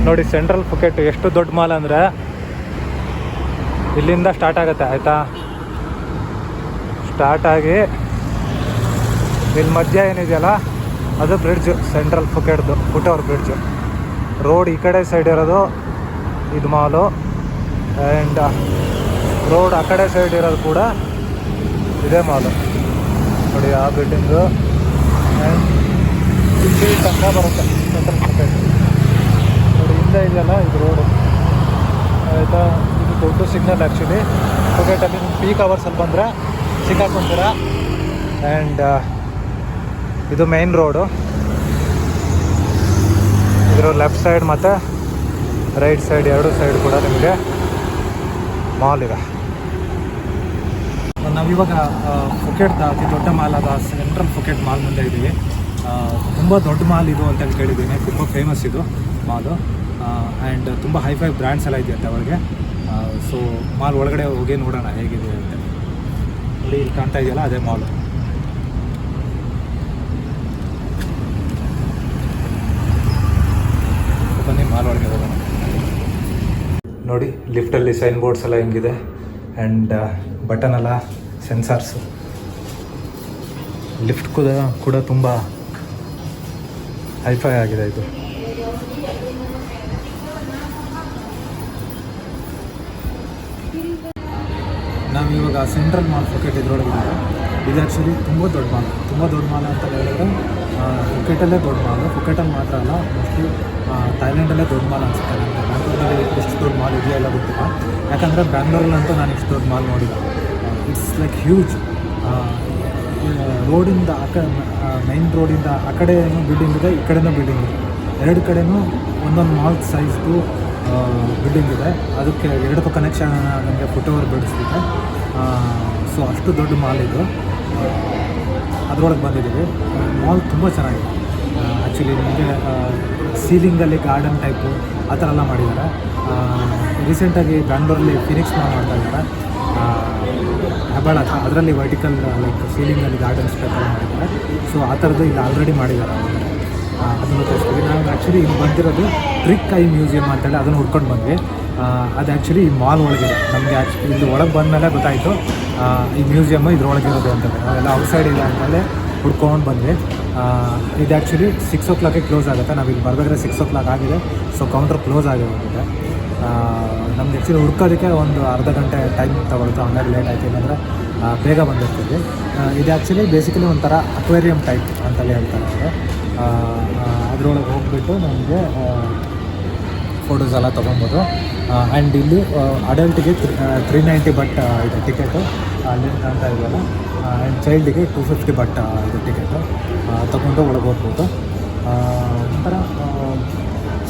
ನೋಡಿ ಸೆಂಟ್ರಲ್ ಫುಕೆಟ್ ಎಷ್ಟು ದೊಡ್ಡ ಮಾಲ್ ಅಂದರೆ ಇಲ್ಲಿಂದ ಸ್ಟಾರ್ಟ್ ಆಗುತ್ತೆ ಆಯಿತಾ. ಸ್ಟಾರ್ಟ್ ಆಗಿ ಇಲ್ಲಿ ಮಧ್ಯ ಏನಿದೆಯಲ್ಲ ಅದು ಬ್ರಿಡ್ಜ್, ಸೆಂಟ್ರಲ್ ಫುಕೆಟ್ದು ಫುಟ್ ಓವರ್ ಬ್ರಿಡ್ಜು. ರೋಡ್ ಈ ಕಡೆ ಸೈಡ್ ಇರೋದು ಇದು ಮಾಲು, ಆ್ಯಂಡ್ ರೋಡ್ ಆ ಕಡೆ ಸೈಡ್ ಇರೋದು ಕೂಡ ಇದೇ ಮಾಲು. ನೋಡಿ ಆ ಬಿಲ್ಡಿಂಗು ಆ್ಯಂಡ್ ಇಲ್ಲಿ ತನಕ ಬರುತ್ತೆ ಸೆಂಟ್ರಲ್ ಫುಕೆಟ್. ನೋಡಿ ಹಿಂದೆ ಇದೆಯಲ್ಲ ಇದು ರೋಡು ಆಯಿತಾ. ಇದು ದೊಡ್ಡ ಸಿಗ್ನಲ್ ಆ್ಯಕ್ಚುಲಿ ಫುಕೆಟಲ್ಲಿ. ನಿಮ್ಮ ಪೀಕ್ ಅವರ್ಸಲ್ಲಿ ಬಂದರೆ ಸಿಕ್ಕಾಕೊಂತೀರ. ಆ್ಯಂಡ್ ಇದು ಮೇನ್ ರೋಡು. ಇದರ ಲೆಫ್ಟ್ ಸೈಡ್ ಮತ್ತು ರೈಟ್ ಸೈಡ್ ಎರಡು ಸೈಡ್ ಕೂಡ ನಿಮಗೆ ಮಾಲ್ ಇದೆ. ನಾವಿವಾಗ ಫುಕೆಟ್ದ ಅತಿ ದೊಡ್ಡ ಮಾಲ್ ಆದ ಸೆಂಟ್ರಲ್ ಫುಕೆಟ್ ಮಾಲ್ ಮುಂದೆ ಇದ್ದೀವಿ. ತುಂಬ ದೊಡ್ಡ ಮಾಲ್ ಇದು ಅಂತ ಕೇಳಿದ್ದೀನಿ, ತುಂಬ ಫೇಮಸ್ ಇದು ಮಾಲು. ಆ್ಯಂಡ್ ತುಂಬ ಹೈಫೈ ಬ್ರ್ಯಾಂಡ್ಸ್ ಎಲ್ಲ ಇದೆಯಂತೆ ಅವ್ರಿಗೆ. ಸೊ ಮಾಲ್ ಒಳಗಡೆ ಹೋಗಿ ನೋಡೋಣ ಹೇಗಿದೆ ಅಂತ. ನೋಡಿ ಇಲ್ಲಿ ಕಾಣ್ತಾ ಇದೆಯಲ್ಲ ಅದೇ ಮಾಲು. ಬನ್ನಿ ಮಾಲ್ ಒಳಗೆ ಹೋಗೋಣ. ನೋಡಿ ಲಿಫ್ಟಲ್ಲಿ ಸೈನ್ ಬೋರ್ಡ್ಸ್ ಎಲ್ಲ ಹೆಂಗಿದೆ, ಆ್ಯಂಡ್ ಬಟನ್ ಎಲ್ಲ ಸೆನ್ಸಾರ್ಸು. ಲಿಫ್ಟ್ ಕೂಡ ತುಂಬ ಹೈಫೈ ಆಗಿದೆ ಇದು. ನಾವು ಇವಾಗ ಸೆಂಟ್ರಲ್ ಮಾಲ್ ಫುಕೆಟ್ ಇದ್ರೊಳಗಿದ್ದೀವಿ. ಇದು ಆ್ಯಕ್ಚುಲಿ ತುಂಬ ದೊಡ್ಡ ಮಾಲ್ ಅಂತ ಹೇಳಿದ್ರೆ ಫುಕೆಟಲ್ಲೇ ದೊಡ್ಡ ಮಾಲು. ಫುಕೆಟಲ್ಲಿ ಮಾತ್ರ ಅಲ್ಲ, ಮೋಸ್ಟ್ಲಿ ಥೈಲ್ಯಾಂಡಲ್ಲೇ ದೊಡ್ಡ ಮಾಲ್ ಅನಿಸುತ್ತೆ. ನನಗೆ ಬ್ಯಾಂಗ್ಳೂರಲ್ಲಿ ಎಷ್ಟು ದೊಡ್ಡ ಮಾಲ್ ಇದೆಯಾ ಎಲ್ಲ ಗೊತ್ತಿಲ್ಲ, ಯಾಕಂದರೆ ಬ್ಯಾಂಗ್ಳೂರಲ್ಲಂತೂ ನಾನು ಇಷ್ಟು ದೊಡ್ಡ ಮಾಲ್ ನೋಡಿಲ್ಲ. It's like huge. ರೋಡಿಂದ ಮೈನ್ ರೋಡಿಂದ ಆ ಕಡೆನೂ ಬಿಲ್ಡಿಂಗ್ ಇದೆ, ಈ ಕಡೆನೂ ಬಿಲ್ಡಿಂಗ್ ಇದೆ. ಎರಡು ಕಡೆನೂ ಒಂದೊಂದು ಮಾಲ್ ಸೈಜ್ದು ಬಿಲ್ಡಿಂಗ್ ಇದೆ. ಅದಕ್ಕೆ ಎರಡಕ್ಕೂ ಕನೆಕ್ಷನ್ ನನಗೆ ಫುಟ್ ಓವರ್ ಬಿಡಿಸ್ತಿದೆ. ಸೊ ಅಷ್ಟು ದೊಡ್ಡ ಮಾಲ್ ಇದು. ಅದರೊಳಗೆ ಬಂದಿದ್ದೀವಿ. ಮಾಲ್ ತುಂಬ ಚೆನ್ನಾಗಿದೆ ಆ್ಯಕ್ಚುಲಿ. ನಿಮಗೆ ಸೀಲಿಂಗಲ್ಲಿ ಗಾರ್ಡನ್ ಟೈಪು ಆ ಥರ ಎಲ್ಲ ಮಾಡಿದ್ದಾರೆ. ರೀಸೆಂಟಾಗಿ ಬ್ಯಾಂಗ್ಳೂರಲ್ಲಿ ಫಿನಿಕ್ಸ್ ಮಾಲ್ ಮಾಡ್ತಾ ಇದ್ದಾರೆ ಹೆಬ್ಬಾಳ ಹತ್ರ. ಅದರಲ್ಲಿ ವರ್ಟಿಕಲ್ ಲೈಕ್ ಸೀಲಿಂಗಲ್ಲಿ ಗಾರ್ಡನ್ಸ್ ಟೈಪ್ ಎಲ್ಲ ಮಾಡಿದ್ದಾರೆ. ಸೊ ಆ ಥರದ್ದು ಇಲ್ಲಿ ಆಲ್ರೆಡಿ ಮಾಡಿದ್ದಾರೆ ಅವರು. ಅದನ್ನು ತೋರಿಸ್ತೀವಿ. ನಾವು ಆ್ಯಕ್ಚುಲಿ ಇಲ್ಲಿ ಬಂದಿರೋದು ಟ್ರಿಕ್ ಐ ಮ್ಯೂಸಿಯಮ್ ಅಂತೇಳಿ ಅದನ್ನು ಹುಡ್ಕೊಂಡು ಬಂದ್ವಿ. ಅದು ಆ್ಯಕ್ಚುಲಿ ಈ ಮಾಲ್ ಒಳಗಿದೆ. ನಮಗೆ ಆ್ಯಕ್ಚುಲಿ ಇಲ್ಲಿ ಒಳಗೆ ಬಂದಮೇಲೆ ಗೊತ್ತಾಯಿತು ಈ ಮ್ಯೂಸಿಯಮ್ಮು ಇದ್ರೊಳಗಿರೋದು ಅಂತೇಳಿ. ನಾವೆಲ್ಲ ಔಟ್ಸೈಡ್ ಇದೆ ಅಂತಲೇ ಹುಡ್ಕೊಂಡು ಬಂದ್ವಿ. ಇದು ಆ್ಯಕ್ಚುಲಿ 6 o'clock ಕ್ಲೋಸ್ ಆಗುತ್ತೆ. ನಾವು ಇಲ್ಲಿ ಬರಬೇಕಾದ್ರೆ 6 o'clock ಆಗಿದೆ. ಸೊ ಕೌಂಟರ್ ಕ್ಲೋಸ್ ಆಗಿರೋದಿದೆ. ನಮ್ಗೆ ಆ್ಯಕ್ಚುಲಿ ಹುಡ್ಕೋದಕ್ಕೆ ಒಂದು ಅರ್ಧ ಗಂಟೆ ಟೈಮ್ ತೊಗೊಳ್ತು, ಹಂಗಾಗಿ ಲೇಟ್ ಆಯಿತು. ಇಲ್ಲಾಂದರೆ ಬೇಗ ಬಂದಿರ್ತೀವಿ. ಇದು ಆ್ಯಕ್ಚುಲಿ ಬೇಸಿಕಲಿ ಒಂಥರ ಅಕ್ವೇರಿಯಂ ಟೈಪ್ ಅಂತಲೇ ಹೇಳ್ತಾರೆ. ಅದರೊಳಗೆ ಹೋಗ್ಬಿಟ್ಟು ನಮಗೆ ಫೋಟೋಸ್ ಎಲ್ಲ ತೊಗೊಬೋದು. ಆ್ಯಂಡ್ ಇಲ್ಲಿ ಅಡಲ್ಟಿಗೆ 390 ಬಟ್ ಇದೆ ಟಿಕೆಟು, ಅಲ್ಲಿ ಅಂತ ಇದೆಯಲ್ಲ. ಆ್ಯಂಡ್ ಚೈಲ್ಡಿಗೆ 250 ಬಟ್ ಇದು ಟಿಕೆಟು ತೊಗೊಂಡು ಒಳಗೆ ಹೋಗ್ಬೋದು. ಒಂಥರ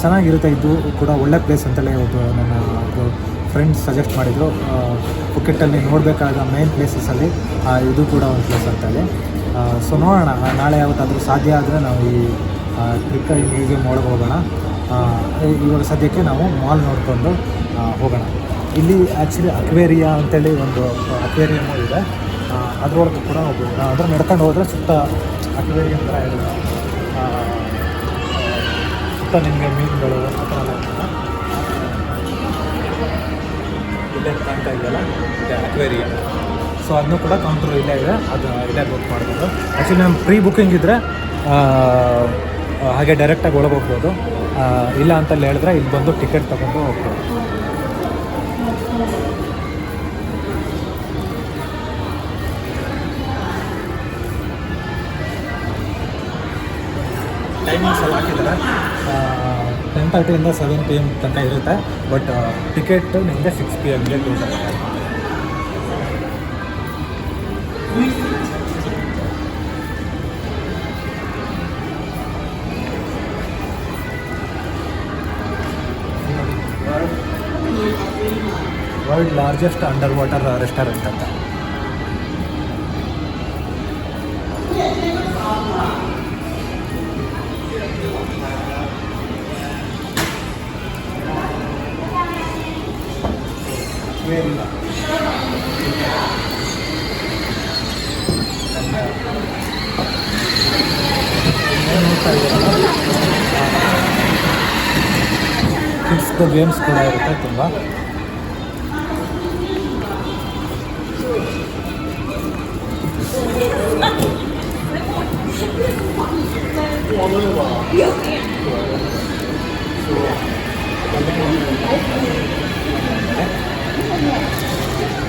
ಚೆನ್ನಾಗಿರುತ್ತೆ. ಇದು ಕೂಡ ಒಳ್ಳೆ ಪ್ಲೇಸ್ ಅಂತಲೇ ಇವತ್ತು ನನ್ನ ಫ್ರೆಂಡ್ಸ್ ಸಜೆಸ್ಟ್ ಮಾಡಿದರು. ಫುಕೆಟಲ್ಲಿ ನೋಡಬೇಕಾದ ಮೇನ್ ಪ್ಲೇಸಸಲ್ಲಿ ಇದು ಕೂಡ ಒಂದು ಪ್ಲೇಸ್ ಅಂತೇಳಿ. ಸೊ ನೋಡೋಣ, ನಾಳೆ ಯಾವತ್ತಾದರೂ ಸಾಧ್ಯ ಆದರೆ ನಾವು ಈ ಟ್ರಿಕ್ ಐ ಮ್ಯೂಸಿಯಮ್ ಒಳಗೆ ಹೋಗೋಣ. ಇವಾಗ ಸದ್ಯಕ್ಕೆ ನಾವು ಮಾಲ್ ನೋಡಿಕೊಂಡು ಹೋಗೋಣ. ಇಲ್ಲಿ ಆ್ಯಕ್ಚುಲಿ ಅಕ್ವೇರಿಯಾ ಅಂತೇಳಿ ಒಂದು ಅಕ್ವೇರಿಯಮ್ಮು ಇದೆ. ಅದರೊಳಗೆ ಕೂಡ ಹೋಗ್ಬೋದು. ನಾವು ಅದನ್ನು ನಡ್ಕೊಂಡು ಹೋದರೆ ಸುತ್ತ ಅಕ್ವೇರಿಯಂ ಥರ ಇರುತ್ತೆ. ಸುತ್ತ ನಿಮಗೆ ಮೀನುಗಳು ಆ ಥರ ಎಲ್ಲ ಇಲ್ಲೇ ಕಾಣ್ತಾ ಇದೆಯಲ್ಲ, ಇದೆ ಅಕ್ವೇರಿಯಂ. ಸೊ ಅದನ್ನು ಕೂಡ ಕೌಂಟ್ರ್ ಇಲ್ಲೇ ಇದೆ, ಅದು ಇಲ್ಲೇ ಬುಕ್ ಮಾಡ್ಬೋದು. ಆ್ಯಕ್ಚುಲಿ ನಮ್ಮ ಪ್ರೀ ಬುಕ್ಕಿಂಗ್ ಇದ್ದರೆ ಹಾಗೆ ಡೈರೆಕ್ಟಾಗಿ ಒಳಗೆ ಹೋಗ್ಬೋದು. ಇಲ್ಲ ಅಂತಲ್ಲಿ ಹೇಳಿದ್ರೆ ಇಲ್ಲಿ ಬಂದು ಟಿಕೆಟ್ ತೊಗೊಂಡು ಹೋಗ್ಬೋದು. ಟೈಮಿಂಗ್ಸ್ ಎಲ್ಲ ಹಾಕಿದ್ದಾರೆ. 10:30 7 PM ತನಕ ಇರುತ್ತೆ. ಬಟ್ ಟಿಕೆಟ್ ನಿಮಗೆ 6 PM ಕ್ಲೋಸ್ ಆಗುತ್ತೆ. World largest under water restaurant ಅಂತ. ನೋಡ್ತಾ ಇದ್ದೀರಲ್ಲ, ಚಿಕ್ಕ ಗೇಮ್ಸ್ ಕೂಡ ಇರುತ್ತೆ ತುಂಬ.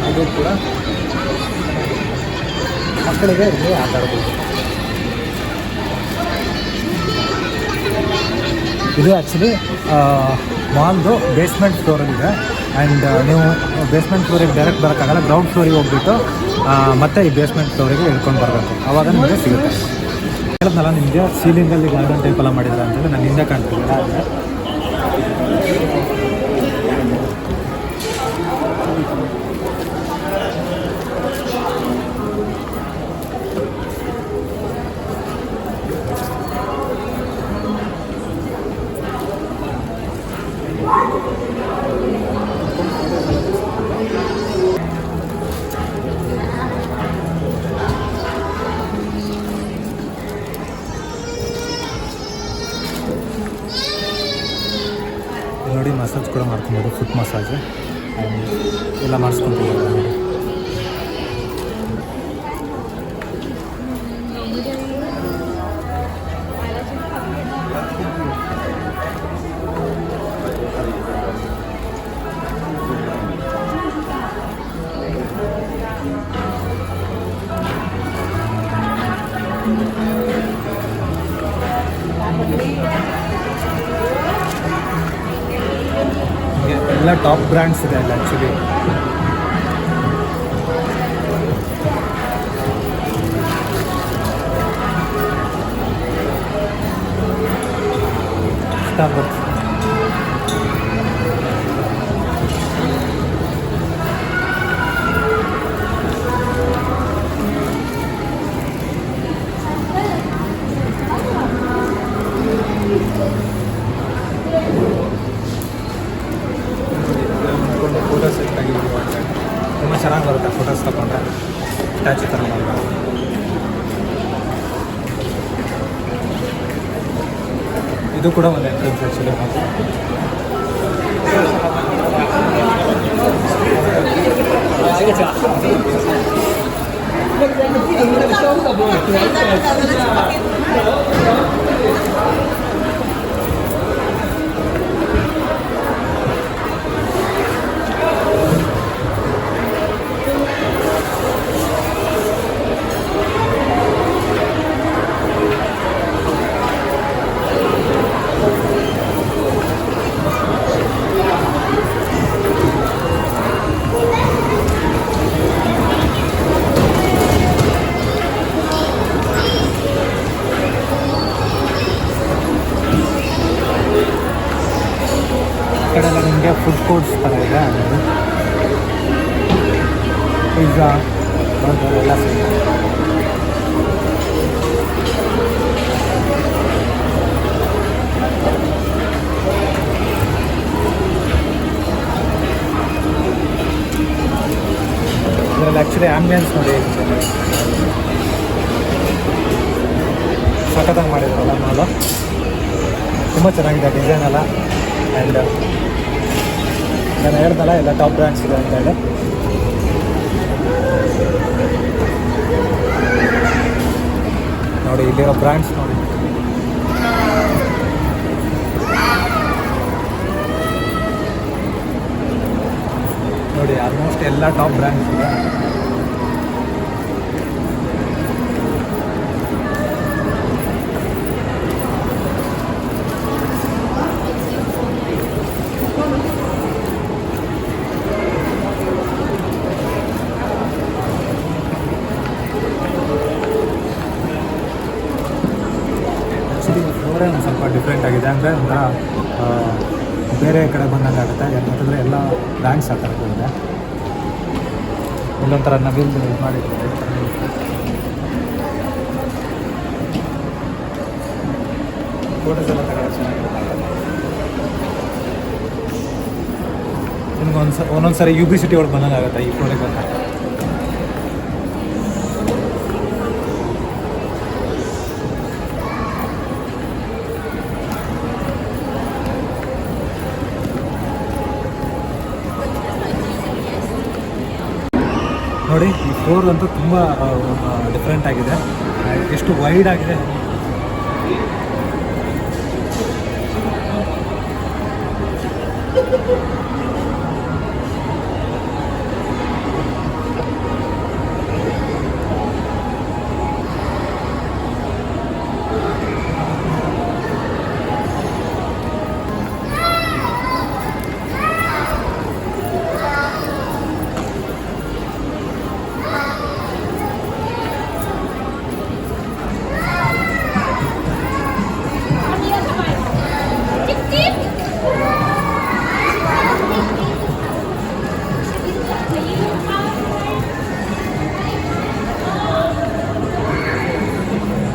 ಅದು ಕೂಡ ಮಕ್ಕಳಿಗೆ ಇಲ್ಲಿ ಆಟ ಆಡ್ಬೋದು. ಇದು ಆ್ಯಕ್ಚುಲಿ ಮಾಲ್ದು ಬೇಸ್ಮೆಂಟ್ ಫ್ಲೋರಲ್ಲಿದೆ. ಆ್ಯಂಡ್ ನೀವು ಬೇಸ್ಮೆಂಟ್ ಫ್ಲೋರಿಗೆ ಡೈರೆಕ್ಟ್ ಬರೋಕ್ಕಾಗಲ್ಲ, ಗ್ರೌಂಡ್ ಫ್ಲೋರಿಗೆ ಹೋಗ್ಬಿಟ್ಟು ಮತ್ತೆ ಈ ಬೇಸ್ಮೆಂಟ್ ಫ್ಲೋರಿಗೆ ಇಳ್ಕೊಂಡು ಬರಬೇಕು, ಆವಾಗ ನಿಮಗೆ ಸಿಗುತ್ತೆ. ಹೇಳಿದ್ನಲ್ಲ ನಿಮಗೆ ಸೀಲಿಂಗಲ್ಲಿ ಗಾರ್ಡನ್ ಟೈಪ್ ಎಲ್ಲ ಮಾಡಿದ್ದಾರೆ ಅಂತೇಳಿ, ನಾನು ಹಿಂದೆ ಕಾಣ್ತಿದ್ದೆ. ಆದರೆ ನೋಡಿ ಮಸಾಜ್ ಕೂಡ ಮಾಡ್ಕೊಬೋದು, ಫುಟ್ ಮಸಾಜ್ ಎಲ್ಲ ಮಾಡಿಸ್ಕೊತಿದ್ದಾರೆ ನೋಡಿ. ಎಲ್ಲ ಟಾಪ್ ಬ್ರ್ಯಾಂಡ್ಸ್ ಇದೆ ಅಲ್ಲ ಆ್ಯಕ್ಚುಲಿ. ಸ್ಟಾರ್ಬಕ್ಸ್ ಫೋಟೋಸ್ ತೆಗಿಬೋದು, ತುಂಬ ಚೆನ್ನಾಗಿ ಬರುತ್ತೆ ಫೋಟೋಸ್ ತಗೊಂಡ್ರೆ, ಸ್ಟ್ಯಾಚು ಥರ ಮಾಡ್ತಾರೆ. ಇದು ಕೂಡ ಒಂದು ಎಂಟ್ರೆನ್ಸ್ ಆ್ಯಕ್ಚುಲಿ. ಈ ಕಡೆ ಎಲ್ಲ ನಿಮಗೆ ಫುಡ್ ಕೋರ್ಟ್ಸ್ ಥರ ಇದೆ, ಪಿಜ್ಜಾ ಬರ್ಗರ್ ಎಲ್ಲ ಸಿಗುತ್ತೆ. ಇದರಲ್ಲಿ ಆ್ಯಕ್ಚುಲಿ ಆ್ಯಂಬಿಯನ್ಸ್ ನೋಡಿ ಸಖತ್ತಾಗಿ ಮಾಡಿದ್ರಲ್ಲ ಮಾಲು, ತುಂಬ ಚೆನ್ನಾಗಿದೆ ಡಿಸೈನ್ ಎಲ್ಲ. ಆ್ಯಂಡ್ ನಾನು ಹೇಳ್ದಲ್ಲ ಎಲ್ಲ ಟಾಪ್ ಬ್ರ್ಯಾಂಡ್ಸ್ ಇದೆ ಅಂತ ಹೇಳಿ. ನೋಡಿ ಇಲ್ಲಿರೋ ಬ್ರ್ಯಾಂಡ್ಸ್ ನೋಡಿ, ನೋಡಿ ಆಲ್ಮೋಸ್ಟ್ ಎಲ್ಲ ಟಾಪ್ ಬ್ರ್ಯಾಂಡ್ಸ್ ಇದೆ. ಒಂದು ಸ್ವಲ್ಪ ಡಿಫ್ರೆಂಟ್ ಆಗಿದೆ, ಅಂದರೆ ಒಂಥರ ಬೇರೆ ಕಡೆ ಬಂದಂಗೆ ಆಗುತ್ತೆ. ಯಾಕಂತಂದರೆ ಎಲ್ಲ ಬ್ರ್ಯಾಂಡ್ಸ್ ಆ ಥರ ಇದೆ. ಇಲ್ಲೊಂಥರ ನವಿಲ್ ಮಾಡಿದ್ದಾರೆ. ಫೋಟೋಸ್ ಎಲ್ಲ ತಗೊಳ್ಳೋದು ಚೆನ್ನಾಗಿರುತ್ತೆ. ನಿಮ್ಗೆ ಒಂದೊಂದು ಸರಿ UB ಸಿಟಿ ಒಳಗೆ ಬಂದಂಗೆ ಆಗುತ್ತೆ ಈ ಫೋಟೋಗೆ ಬಂದಾಗ. ಫ್ಲೋರ್ ಅಂತೂ ತುಂಬ ಡಿಫ್ರೆಂಟ್ ಆಗಿದೆ. ಎಷ್ಟು ವೈಡ್ ಆಗಿದೆ.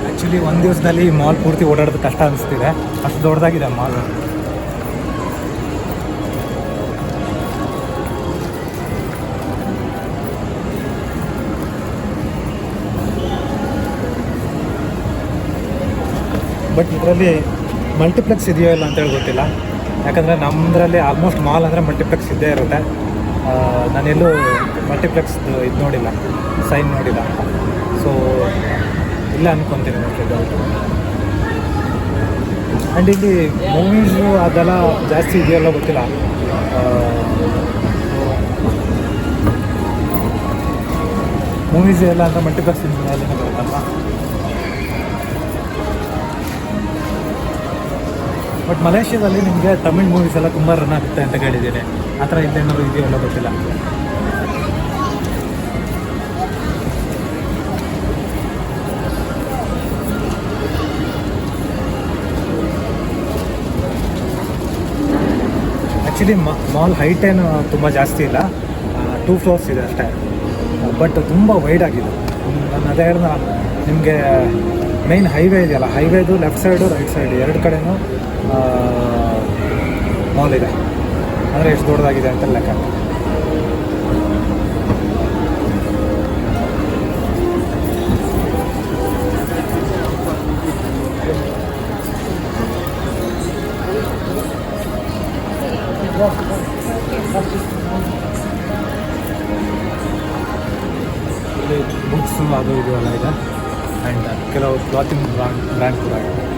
ಆ್ಯಕ್ಚುಲಿ ಒಂದು ದಿವಸದಲ್ಲಿ ಮಾಲ್ ಪೂರ್ತಿ ಓಡಾಡೋದು ಕಷ್ಟ ಅನಿಸ್ತಿದೆ, ಅಷ್ಟು ದೊಡ್ಡದಾಗಿದೆ ಮಾಲ್. ಬಟ್ ಇದರಲ್ಲಿ ಮಲ್ಟಿಪ್ಲೆಕ್ಸ್ ಇದೆಯೋ ಇಲ್ಲ ಅಂತೇಳಿ ಗೊತ್ತಿಲ್ಲ, ಯಾಕಂದರೆ ನಮ್ಮದ್ರಲ್ಲಿ ಆಲ್ಮೋಸ್ಟ್ ಮಾಲ್ ಅಂದರೆ ಮಲ್ಟಿಪ್ಲೆಕ್ಸ್ ಇದ್ದೇ ಇರುತ್ತೆ. ನಾನೆಲ್ಲೂ ಮಲ್ಟಿಪ್ಲೆಕ್ಸ್ದು ಇದು ನೋಡಿಲ್ಲ, ಸೈನ್ ನೋಡಿಲ್ಲ. ಸೊ ಇಲ್ಲ ಅಂದ್ಕೊತೀನಿ ಆ್ಯಂಡ್ ಇಲ್ಲಿ ಮೂವೀಸು ಅದೆಲ್ಲ ಜಾಸ್ತಿ ಇದೆಯಲ್ಲ ಗೊತ್ತಿಲ್ಲ. ಮೂವೀಸ್ ಎಲ್ಲ ಅಂದರೆ ಮಲ್ಟಿಪ್ಲೆಕ್ಸ್ ಅಲ್ಲಿನೇ ಬರುತ್ತಲ್ವ. ಬಟ್ ಮಲೇಷ್ಯಾದಲ್ಲಿ ನಿಮಗೆ ತಮಿಳ್ ಮೂವೀಸ್ ಎಲ್ಲ ತುಂಬ ರನ್ ಆಗುತ್ತೆ ಅಂತ ಕೇಳಿದ್ದೀನಿ. ಆ ಥರ ಇಲ್ಲೇನಾದ್ರು ಇದೆಯಲ್ಲ ಗೊತ್ತಿಲ್ಲ. ಆ್ಯಕ್ಚುಲಿ ಮಾಲ್ ಹೈಟ್ ಏನು ತುಂಬ ಜಾಸ್ತಿ ಇಲ್ಲ, 2 ಫ್ಲೋರ್ಸ್ ಇದೆ ಅಷ್ಟೇ. ಬಟ್ ತುಂಬ ವೈಡ್ ಆಗಿದೆ. ನಾನು ಅದೇ ಹೇಳಿದ ನಿಮಗೆ ಮೇಯ್ನ್ ಹೈವೇ ಇದೆಯಲ್ಲ, ಹೈವೇದು ಲೆಫ್ಟ್ ಸೈಡು ರೈಟ್ ಸೈಡು ಎರಡು ಕಡೆಯೂ ಮಾಲ್ ಇದೆ. ಅಂದರೆ ಎಷ್ಟು ದೊಡ್ಡದಾಗಿದೆ ಅಂತ ಲೆಕ್ಕ. ಇಲ್ಲಿ ಬುಕ್ಸು ಅದು ಇದು ಎಲ್ಲ ಇದೆ. ಆ್ಯಂಡ್ ಕೆಲವು ಕ್ಲಾತಿಂಗ್ ಬ್ರ್ಯಾಂಡ್ ಕೂಡ ಇದೆ.